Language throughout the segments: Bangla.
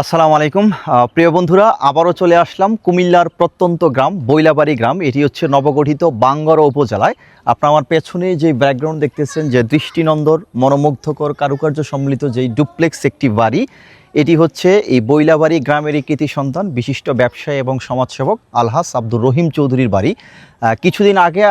আসসালামু আলাইকুম প্রিয় বন্ধুরা, আবারও চলে আসলাম কুমিল্লার প্রত্যন্ত গ্রাম বৈলাবাড়ি গ্রাম। এটি হচ্ছে নবগঠিত বাঙ্গারা উপজেলায়। আপনারা আমার পেছনে যে ব্যাকগ্রাউন্ড দেখতেছেন, যে দৃষ্টিনন্দন মনোমুগ্ধকর কারুকার্য সম্মিলিত যেই ডুপ্লেক্স একটি বাড়ি, এটি হচ্ছে এই বৈলাবাড়ি গ্রামেরই কৃতি সন্তান বিশিষ্ট ব্যবসায়ী এবং সমাজসেবক আলহাজ আব্দুর রহিম চৌধুরীর বাড়ি। কিছুদিন আগে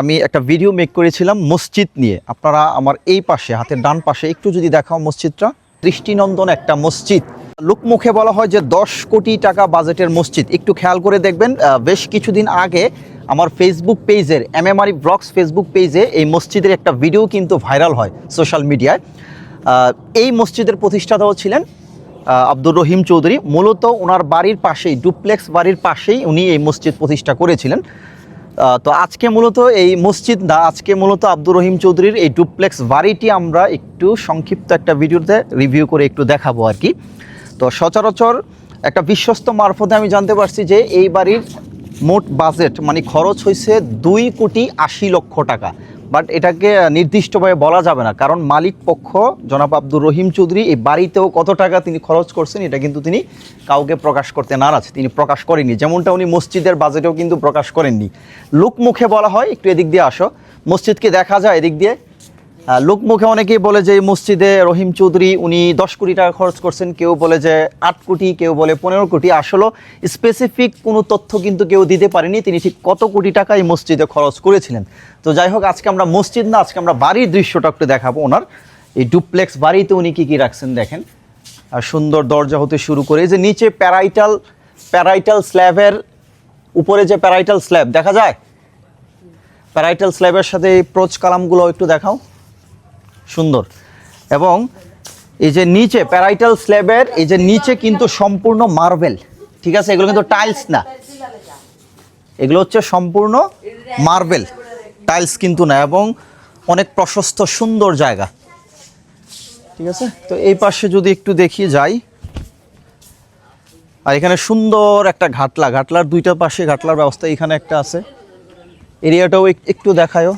আমি একটা ভিডিও মেক করেছিলাম মসজিদ নিয়ে। আপনারা আমার এই পাশে, হাতের ডান পাশে একটু যদি দেখাও মসজিদটা, দৃষ্টিনন্দন একটা মসজিদ। লোকমুখে বলা হয় যে 10 কোটি টাকা বাজেটের মসজিদ। একটু খেয়াল করে দেখবেন, বেশ কিছুদিন আগে আমার ফেসবুক পেজের এমএমআরই ব্লগস ফেসবুক পেজে এই মসজিদের একটা ভিডিও কিন্তু ভাইরাল হয় সোশ্যাল মিডিয়ায়। এই মসজিদের প্রতিষ্ঠাতাও ছিলেন আব্দুর রহিম চৌধুরী। মূলত ওনার বাড়ির পাশেই, ডুপ্লেক্স বাড়ির পাশেই উনি এই মসজিদ প্রতিষ্ঠা করেছিলেন। তো আজকে মূলত এই মসজিদ না, আজকে মূলত আব্দুর রহিম চৌধুরীর এই ডুপ্লেক্স বাড়িটি আমরা একটু সংক্ষিপ্ত একটা ভিডিওতে রিভিউ করে একটু দেখাবো আর কি। তো সচরাচর একটা বিশ্বস্ত মারফতে আমি জানতে পারছি যে এই বাড়ির মোট বাজেট মানে খরচ হয়েছে 2,80,00,000 টাকা। বাট এটাকে নির্দিষ্টভাবে বলা যাবে না, কারণ মালিক পক্ষ জনাব আব্দুর রহিম চৌধুরী এই বাড়িতেও কত টাকা তিনি খরচ করছেন এটা কিন্তু তিনি কাউকে প্রকাশ করতে নারাজ, তিনি প্রকাশ করেননি। যেমনটা উনি মসজিদের বাজেটেও কিন্তু প্রকাশ করেননি। লোকমুখে বলা হয়, একটু এদিক দিয়ে আসো, মসজিদকে দেখা যায় এদিক দিয়ে। লোকমুখে অনেকেই বলে যে এই মসজিদে রহিম চৌধুরী উনি 10 কোটি টাকা খরচ করছেন, কেউ বলে যে 8 কোটি, কেউ বলে 15 কোটি। আসলে স্পেসিফিক কোনো তথ্য কিন্তু কেউ দিতে পারেনি তিনি ঠিক কত কোটি টাকা এই মসজিদে খরচ করেছিলেন। তো যাই হোক, আজকে আমরা মসজিদ না, আজকে আমরা বাড়ির দৃশ্যটা একটু দেখাবো। ওনার এই ডুপ্লেক্স বাড়িতে উনি কী কী রাখছেন দেখেন। আর সুন্দর দরজা হতে শুরু করে, এই যে নিচে প্যারাইটাল স্ল্যাবের উপরে যে প্যারাইটাল স্ল্যাব দেখা যায়, প্যারাইটাল স্ল্যাবের সাথে এই প্রোচ কালামগুলো একটু দেখাও, সুন্দর। এবং এই যে নিচে প্যারাইটাল স্ল্যাবের এই যে নিচে কিন্তু সম্পূর্ণ মার্বেল, ঠিক আছে, এগুলো কিন্তু টাইলস না, এগুলো হচ্ছে সম্পূর্ণ মার্বেল, টাইলস কিন্তু না। এবং অনেক প্রশস্ত সুন্দর জায়গা, ঠিক আছে। তো এই পাশে যদি একটু দেখি যাই, আর এখানে সুন্দর একটা ঘাটলার দুইটা পাশে ঘাটলার ব্যবস্থা এখানে একটা আছে। এরিয়াটাও একটু দেখায়ও।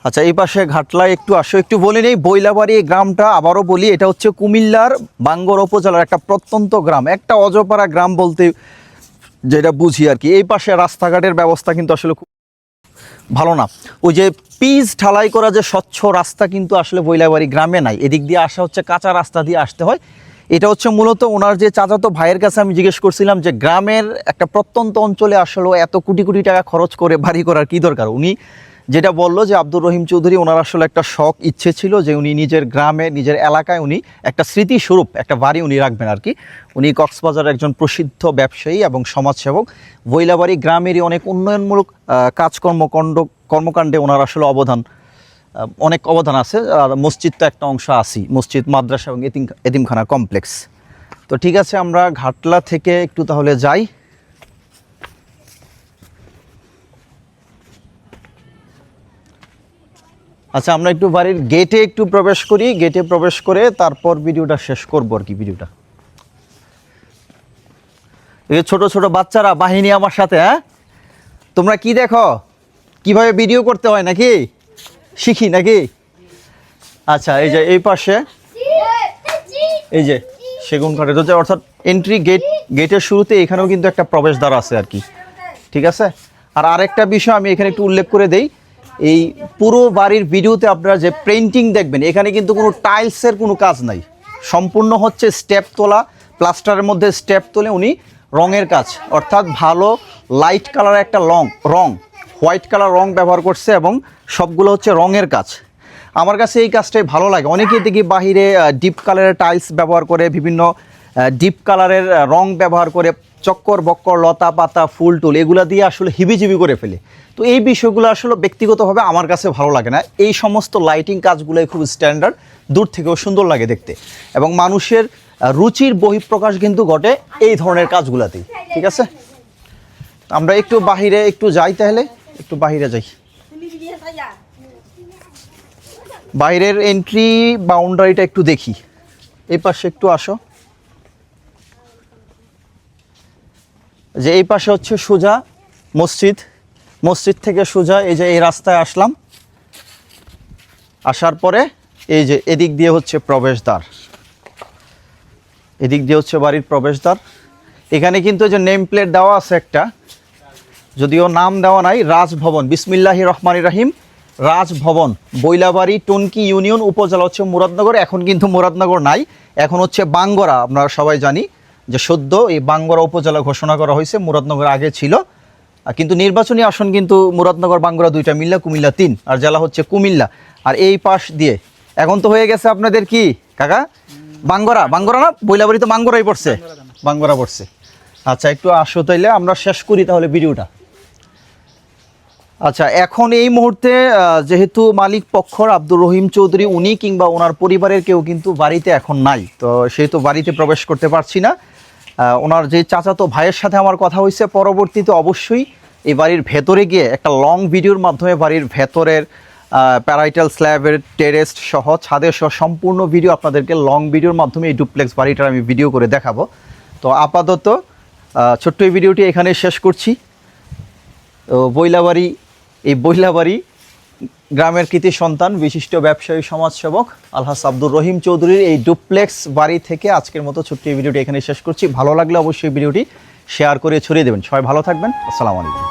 আচ্ছা, এই পাশে ঘাটলায় একটু আসো, একটু বলে নেই বৈলাবাড়ি গ্রামটা। আবারও বলি, এটা হচ্ছে কুমিল্লার বাঙ্গারা উপজেলার একটা প্রত্যন্ত গ্রাম, একটা অজপাড়া গ্রাম বলতে যেটা বুঝি আর কি। এই পাশে রাস্তাঘাটের ব্যবস্থা কিন্তু আসলে খুব ভালো না। ওই যে পিচ ঢালাই করা যে স্বচ্ছ রাস্তা কিন্তু আসলে বৈলাবাড়ি গ্রামে নাই। এদিক দিয়ে আসা হচ্ছে কাঁচা রাস্তা দিয়ে আসতে হয়। এটা হচ্ছে মূলত ওনার যে চাচাতো ভাইয়ের কাছে আমি জিজ্ঞেস করছিলাম যে গ্রামের একটা প্রত্যন্ত অঞ্চলে আসলে এত কোটি কোটি টাকা খরচ করে বাড়ি করার কী দরকার। উনি যেটা বললো যে আব্দুর রহিম চৌধুরী ওনার আসলে একটা শখ ইচ্ছে ছিল যে উনি নিজের গ্রামে, নিজের এলাকায় উনি একটা স্মৃতিস্বরূপ একটা বাড়ি উনি রাখবেন আর কি। উনি কক্সবাজারের একজন প্রসিদ্ধ ব্যবসায়ী এবং সমাজসেবক। বৈলাবাড়ি গ্রামেরই অনেক উন্নয়নমূলক কর্মকাণ্ডে ওনার আসলে অনেক অবদান আছে। আর মসজিদ তো একটা অংশ আছেই, মসজিদ, মাদ্রাসা এবং এতিমখানা কমপ্লেক্স। তো ঠিক আছে, আমরা ঘাটলা থেকে একটু তাহলে যাই। আচ্ছা, আমরা একটু বাড়ির গেটে একটু প্রবেশ করি, গেটে প্রবেশ করে তারপর ভিডিওটা শেষ করবো আর কি। ভিডিওটা এই ছোট ছোট বাচ্চারা বাহিনী আমার সাথে, হ্যাঁ, তোমরা কি দেখো কিভাবে ভিডিও করতে হয় নাকি শিখি নাকি? আচ্ছা, এই যে এই পাশে এই যে সেগুন কাঠের, অর্থাৎ এন্ট্রি গেটের শুরুতে এখানেও কিন্তু একটা প্রবেশদ্বার আছে আর কি, ঠিক আছে। আর আরেকটা বিষয় আমি এখানে একটু উল্লেখ করে দেই, এই পুরো বাড়ির ভিডিওতে আপনারা যে পেইন্টিং দেখবেন, এখানে কিন্তু কোনো টাইলসের কোনো কাজ নাই, সম্পূর্ণ হচ্ছে স্টেপ তোলা, প্লাস্টারের মধ্যে স্টেপ তুলে উনি রঙের কাজ, অর্থাৎ ভালো লাইট কালারের একটা রং হোয়াইট কালার রং ব্যবহার করছে এবং সবগুলো হচ্ছে রঙের কাজ। আমার কাছে এই কাজটাই ভালো লাগে। অনেকেই দেখি বাহিরে ডিপ কালারের টাইলস ব্যবহার করে, বিভিন্ন ডিপ কালারের রং ব্যবহার করে, চক্কর বক্কর লতা পাতা ফুল টুল এগুলো দিয়ে আসলে হিবিজিবি করে ফেলে। তো এই বিষয়গুলো আসলে ব্যক্তিগতভাবে আমার কাছে ভালো লাগে না। এই সমস্ত লাইটিং কাজগুলোই খুব স্ট্যান্ডার্ড, দূর থেকেও সুন্দর লাগে দেখতে, এবং মানুষের রুচির বহিঃপ্রকাশ কিন্তু ঘটে এই ধরনের কাজগুলোতেই, ঠিক আছে। আমরা একটু বাহিরে একটু যাই, তাহলে একটু বাহিরে যাই। বাইরের এন্ট্রি বাউন্ডারিটা একটু দেখি, এই পাশে একটু আসো। যে এই পাশে হচ্ছে সোজা মসজিদ থেকে সোজা এই যে এই রাস্তায় আসলাম, আসার পরে এই যে এদিক দিয়ে হচ্ছে প্রবেশদ্বার, এদিক দিয়ে হচ্ছে বাড়ির প্রবেশদ্বার। এখানে কিন্তু যে নেম প্লেট দেওয়া আছে একটা, যদিও নাম দেওয়া নাই, রাজভবন, বিসমিল্লাহির রহমানির রহিম, রাজভবন, বৈলাবাড়ি, টনকি ইউনিয়ন, উপজেলা হচ্ছে মুরাদনগর। এখন কিন্তু মুরাদনগর নাই, এখন হচ্ছে বাঙ্গরা। আপনারা সবাই জানি যে সদ্য এই বাঙ্গরা উপজেলা ঘোষণা করা হয়েছে, মুরাদনগর আগে ছিল। কিন্তু নির্বাচনী আসন কিন্তু মুরাদনগর বাঙ্গরা দুইটা মিল্লা, কুমিল্লা 3, আর জেলা হচ্ছে কুমিল্লা। আর এই পাশ দিয়ে এখন তো হয়ে গেছে আপনাদের কি কাকা, বাঙ্গরা, বাঙ্গরা না, বৈলাবাড়ি তো বাঙ্গরাই পড়ছে, বাঙ্গরা পড়ছে। আচ্ছা, একটু আসো তাইলে আমরা শেষ করি তাহলে ভিডিওটা। আচ্ছা, এখন এই মুহূর্তে যেহেতু মালিক পক্ষর আব্দুর রহিম চৌধুরী উনি কিংবা ওনার পরিবারের কেউ কিন্তু বাড়িতে এখন নাই, তো সেহেতু বাড়িতে প্রবেশ করতে পারছি না। ওনার যে চাচাতো ভাইয়ের সাথে আমার কথা হয়েছে, পরবর্তীতে অবশ্যই এই বাড়ির ভেতরে গিয়ে একটা লং ভিডিওর মাধ্যমে বাড়ির ভেতরের প্যারাইটাল স্ল্যাবের টেরেস সহ ছাদের সহ সম্পূর্ণ ভিডিও আপনাদেরকে লং ভিডিওর মাধ্যমে এই ডুপ্লেক্স বাড়িটার আমি ভিডিও করে দেখাবো। তো আপাতত ছোট্ট এই ভিডিওটি এখানে শেষ করছি। তো বৈলাবাড়ি, এই বৈলাবাড়ি গ্রামের কৃতি সন্তান, বিশিষ্ট ব্যবসায়ী, সমাজসেবক আলহাজ আব্দুর রহিম চৌধুরীর এই ডুপ্লেক্স বাড়ি থেকে আজকের মতো ছোট্ট এই ভিডিওটি এখানে শেষ করছি। ভালো লাগলে অবশ্যই ভিডিওটি শেয়ার করে ছড়িয়ে দেবেন। সবাই ভালো থাকবেন। আসসালামু আলাইকুম।